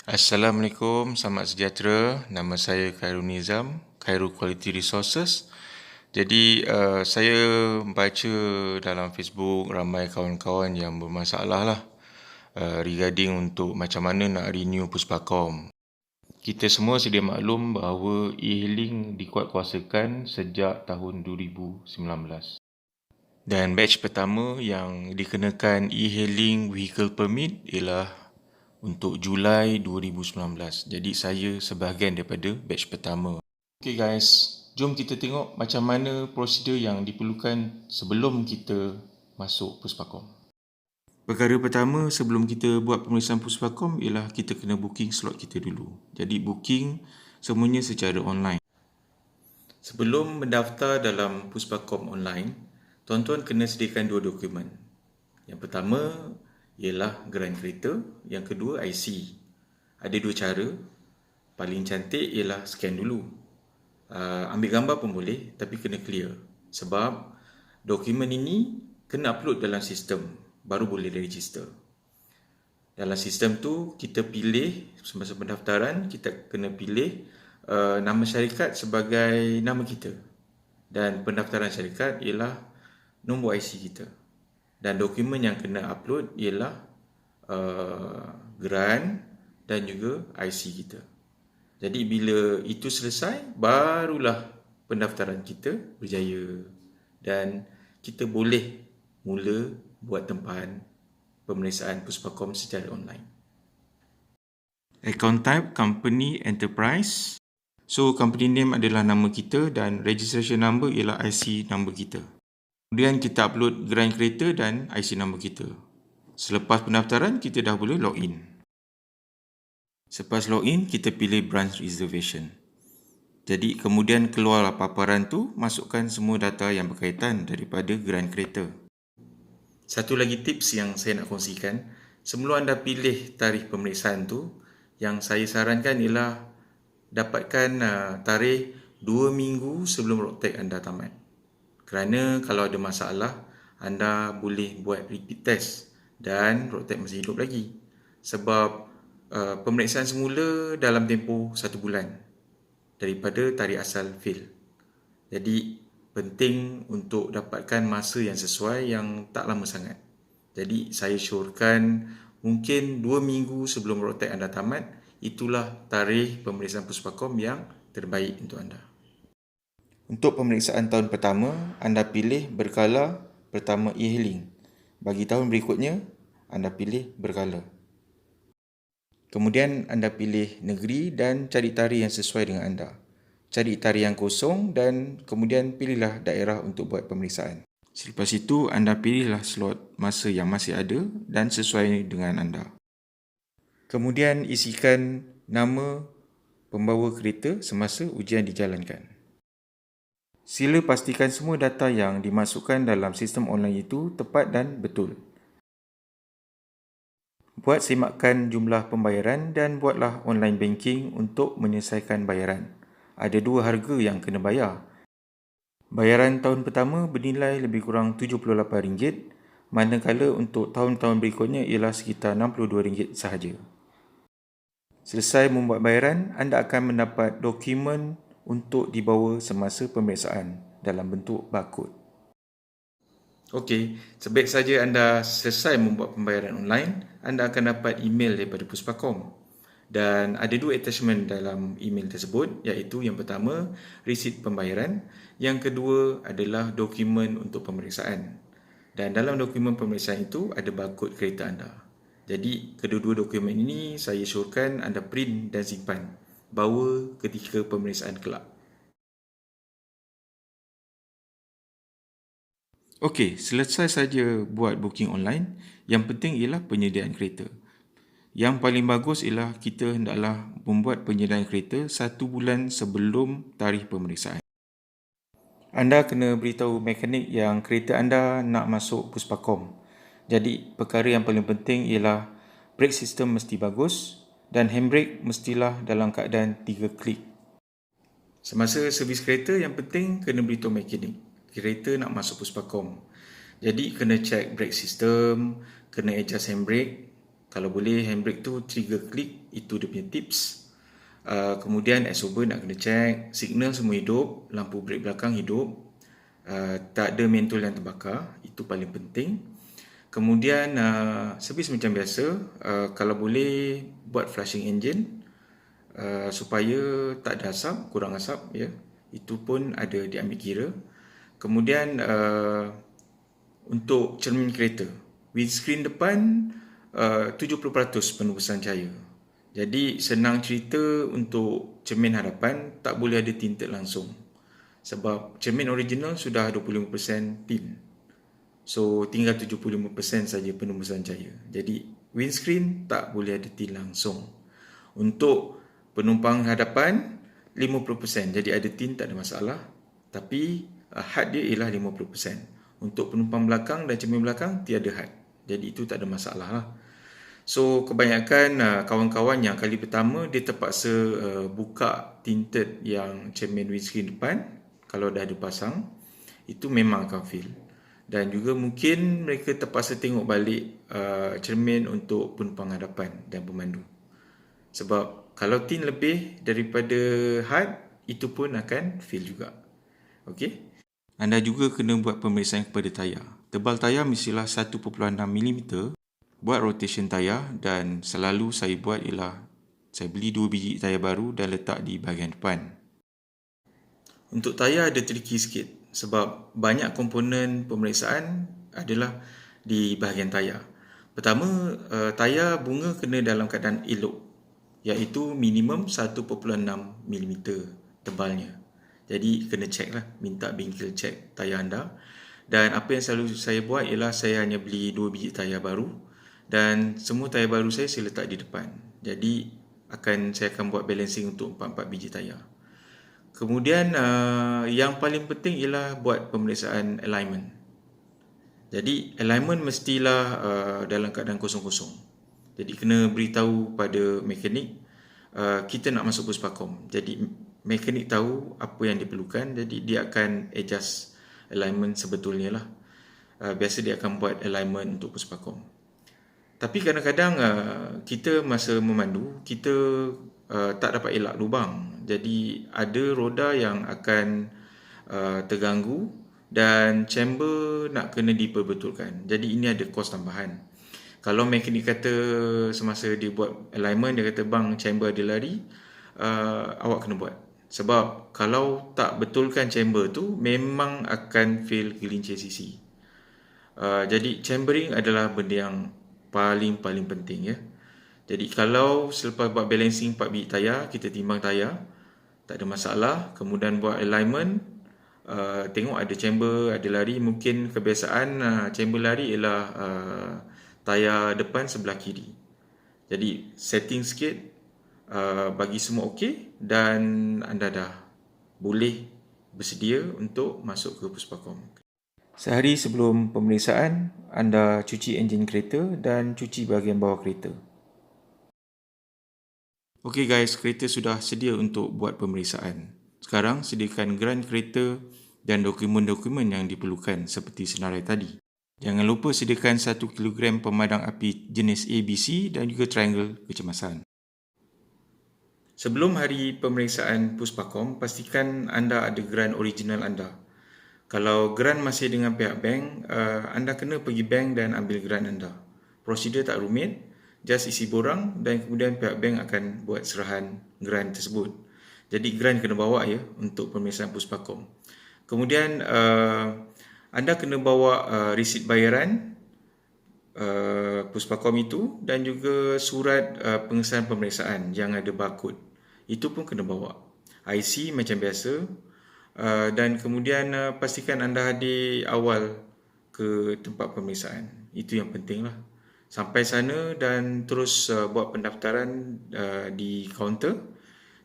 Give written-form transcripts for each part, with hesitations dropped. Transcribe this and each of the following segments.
Assalamualaikum, selamat sejahtera. Nama saya Khairul Nizam, Khairul Quality Resources. Jadi, saya baca dalam Facebook ramai kawan-kawan yang bermasalah lah regarding untuk macam mana nak renew Puspakom. Kita semua sedia maklum bahawa e-hailing dikuatkuasakan sejak tahun 2019. Dan batch pertama yang dikenakan e-hailing vehicle permit ialah untuk Julai 2019. Jadi saya sebahagian daripada batch pertama. Okay guys, jom kita tengok macam mana prosedur yang diperlukan sebelum kita masuk Puspakom. Perkara pertama sebelum kita buat pemeriksaan Puspakom ialah kita kena booking slot kita dulu. Jadi booking semuanya secara online. Sebelum mendaftar dalam Puspakom online, tuan-tuan kena sediakan dua dokumen. Yang pertama ialah geran kereta, yang kedua IC. Ada dua cara. Paling cantik ialah scan dulu. Ambil gambar pun boleh, tapi kena clear. Sebab dokumen ini kena upload dalam sistem, baru boleh register. Dalam sistem tu, kita pilih, semasa pendaftaran, kita kena pilih nama syarikat sebagai nama kita. Dan pendaftaran syarikat ialah nombor IC kita. Dan dokumen yang kena upload ialah geran dan juga IC kita. Jadi bila itu selesai, barulah pendaftaran kita berjaya. Dan kita boleh mula buat tempahan pemeriksaan Puspakom secara online. Account type, company, enterprise. So, company name adalah nama kita dan registration number ialah IC number kita. Kemudian kita upload geran kereta dan IC number kita. Selepas pendaftaran, kita dah boleh login. Selepas login, kita pilih branch reservation. Jadi kemudian keluarlah paparan tu, masukkan semua data yang berkaitan daripada geran kereta. Satu lagi tips yang saya nak kongsikan, sebelum anda pilih tarikh pemeriksaan tu, yang saya sarankan ialah dapatkan tarikh 2 minggu sebelum road tag anda tamat. Kerana kalau ada masalah, anda boleh buat repeat test dan road tag masih hidup lagi. Sebab pemeriksaan semula dalam tempoh 1 bulan daripada tarikh asal fail. Jadi penting untuk dapatkan masa yang sesuai yang tak lama sangat. Jadi saya syorkan mungkin 2 minggu sebelum road tag anda tamat, itulah tarikh pemeriksaan Puspakom yang terbaik untuk anda. Untuk pemeriksaan tahun pertama, anda pilih berkala pertama e-hailing. Bagi tahun berikutnya, anda pilih berkala. Kemudian anda pilih negeri dan cari tarikh yang sesuai dengan anda. Cari tarikh yang kosong dan kemudian pilihlah daerah untuk buat pemeriksaan. Selepas itu, anda pilihlah slot masa yang masih ada dan sesuai dengan anda. Kemudian isikan nama pembawa kereta semasa ujian dijalankan. Sila pastikan semua data yang dimasukkan dalam sistem online itu tepat dan betul. Buat semakan jumlah pembayaran dan buatlah online banking untuk menyelesaikan bayaran. Ada dua harga yang kena bayar. Bayaran tahun pertama bernilai lebih kurang RM78, manakala untuk tahun-tahun berikutnya ialah sekitar RM62 sahaja. Selesai membuat bayaran, anda akan mendapat dokumen untuk dibawa semasa pemeriksaan dalam bentuk barcode. Okey, sebaik saja anda selesai membuat pembayaran online, anda akan dapat email daripada Puspakom. Dan ada dua attachment dalam email tersebut, iaitu yang pertama, resit pembayaran. Yang kedua adalah dokumen untuk pemeriksaan. Dan dalam dokumen pemeriksaan itu ada barcode kereta anda. Jadi, kedua-dua dokumen ini saya syorkan anda print dan simpan. Bawa ketika pemeriksaan kelak. Okey, selesai saja buat booking online. Yang penting ialah penyediaan kereta. Yang paling bagus ialah kita hendaklah membuat penyediaan kereta 1 bulan sebelum tarikh pemeriksaan. Anda kena beritahu mekanik yang kereta anda nak masuk Puspakom. Jadi, perkara yang paling penting ialah brake system mesti bagus dan handbrake mestilah dalam keadaan 3 klik. Semasa servis kereta, yang penting kena beritahu mekanik kereta nak masuk Puspakom. Jadi kena check brake system, kena adjust handbrake Kalau boleh handbrake tu trigger click, itu dia punya tips. Kemudian S-over nak kena check, signal semua hidup, lampu brake belakang hidup, tak ada mentol yang terbakar, itu paling penting. Kemudian servis macam biasa, kalau boleh buat flushing engine supaya tak ada asap, kurang asap ya. Itu pun ada diambil kira. Kemudian untuk cermin kereta, windscreen depan 70% penembusan cahaya. Jadi senang cerita untuk cermin hadapan tak boleh ada tinted langsung. Sebab cermin original sudah 25% tint. So tinggal 75% saja penembusan cahaya. Jadi windscreen tak boleh ada tint langsung. Untuk penumpang hadapan 50%. Jadi ada tint tak ada masalah. Tapi had dia ialah 50%. Untuk penumpang belakang dan cermin belakang tiada had. Jadi itu tak ada masalah lah. So kebanyakan kawan-kawan yang kali pertama dia terpaksa buka tinted yang cermin windscreen depan kalau dah ada pasang, itu memang akan fail. Dan juga mungkin mereka terpaksa tengok balik cermin untuk penumpang hadapan dan pemandu. Sebab kalau tint lebih daripada had, itu pun akan fail juga. Okey. Anda juga kena buat pemeriksaan kepada tayar. Tebal tayar mestilah 1.6 mm. Buat rotation tayar, dan selalu saya buat ialah saya beli 2 biji tayar baru dan letak di bahagian depan. Untuk tayar ada tricky sikit sebab banyak komponen pemeriksaan adalah di bahagian tayar. Pertama, tayar bunga kena dalam keadaan elok, iaitu minimum 1.6 mm tebalnya. Jadi kena check lah, minta bengkel check tayar anda. Dan apa yang selalu saya buat ialah saya hanya beli 2 biji tayar baru dan semua tayar baru saya letak di depan. Jadi saya akan buat balancing untuk 4 biji tayar. Kemudian yang paling penting ialah buat pemeriksaan alignment. Jadi alignment mestilah dalam keadaan kosong-kosong. Jadi kena beritahu pada mekanik kita nak masuk puspakom. Jadi mekanik tahu apa yang diperlukan, jadi dia akan adjust alignment sebetulnya lah. Biasa dia akan buat alignment untuk puspakom. Tapi kadang-kadang kita masa memandu, kita tak dapat elak lubang. Jadi ada roda yang akan terganggu dan chamber nak kena diperbetulkan. Jadi ini ada kos tambahan. Kalau mekanik kata semasa dia buat alignment, dia kata bang chamber ada lari, awak kena buat. Sebab kalau tak betulkan chamber tu, memang akan fail gelincir sisi. Jadi chambering adalah benda yang paling penting ya. Jadi kalau selepas buat balancing 4 biji tayar, kita timbang tayar, tak ada masalah. Kemudian buat alignment, tengok ada chamber, ada lari. Mungkin kebiasaan chamber lari ialah tayar depan sebelah kiri. Jadi setting sikit, bagi semua okey, dan anda dah boleh bersedia untuk masuk ke puspakom. Sehari sebelum pemeriksaan, anda cuci enjin kereta dan cuci bahagian bawah kereta. Okey guys, kereta sudah sedia untuk buat pemeriksaan. Sekarang sediakan geran kereta dan dokumen-dokumen yang diperlukan seperti senarai tadi. Jangan lupa sediakan 1 kg pemadam api jenis ABC dan juga triangle kecemasan. Sebelum hari pemeriksaan puspakom, pastikan anda ada geran original anda. Kalau geran masih dengan pihak bank, anda kena pergi bank dan ambil geran anda. Prosedur tak rumit, just isi borang dan kemudian pihak bank akan buat serahan geran tersebut. Jadi geran kena bawa ya untuk pemeriksaan puspakom. Kemudian anda kena bawa resit bayaran puspakom itu dan juga surat pengesahan pemeriksaan yang ada barcode. Itu pun kena bawa. IC macam biasa. Dan kemudian pastikan anda hadir awal ke tempat pemeriksaan. Itu yang penting lah. Sampai sana dan terus buat pendaftaran di kaunter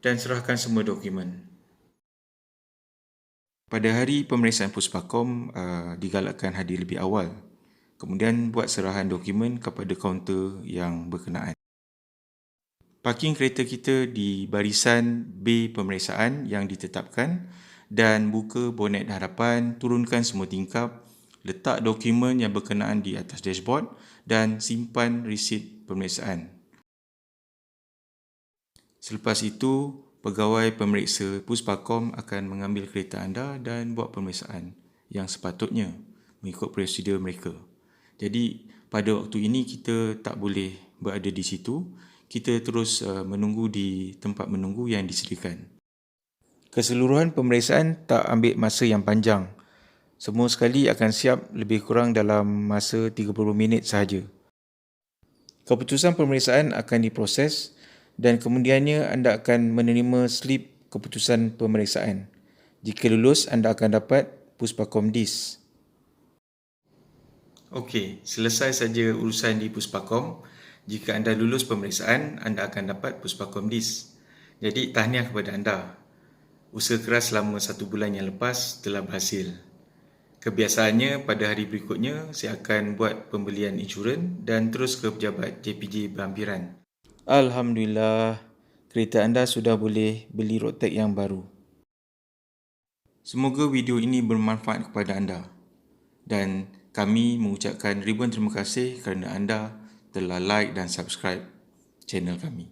dan serahkan semua dokumen. Pada hari pemeriksaan puspakom, digalakkan hadir lebih awal. Kemudian buat serahan dokumen kepada kaunter yang berkenaan. Parking kereta kita di barisan bay pemeriksaan yang ditetapkan dan buka bonet hadapan, turunkan semua tingkap, letak dokumen yang berkenaan di atas dashboard dan simpan resit pemeriksaan. Selepas itu, pegawai pemeriksa Puspakom akan mengambil kereta anda dan buat pemeriksaan yang sepatutnya mengikut prosedur mereka. Jadi, pada waktu ini kita tak boleh berada di situ. Kita terus menunggu di tempat menunggu yang disediakan. Keseluruhan pemeriksaan tak ambil masa yang panjang. Semua sekali akan siap lebih kurang dalam masa 30 minit sahaja. Keputusan pemeriksaan akan diproses dan kemudiannya anda akan menerima slip keputusan pemeriksaan. Jika lulus, anda akan dapat Puspakom DIS. Okey, selesai saja urusan di Puspakom. Jika anda lulus pemeriksaan, anda akan dapat Puspakom DIS. Jadi, tahniah kepada anda. Usaha keras selama 1 bulan yang lepas telah berhasil. Kebiasaannya, pada hari berikutnya, saya akan buat pembelian insurans dan terus ke pejabat JPJ berhampiran. Alhamdulillah, kereta anda sudah boleh beli road tag yang baru. Semoga video ini bermanfaat kepada anda. Dan kami mengucapkan ribuan terima kasih kerana anda telah like dan subscribe channel kami.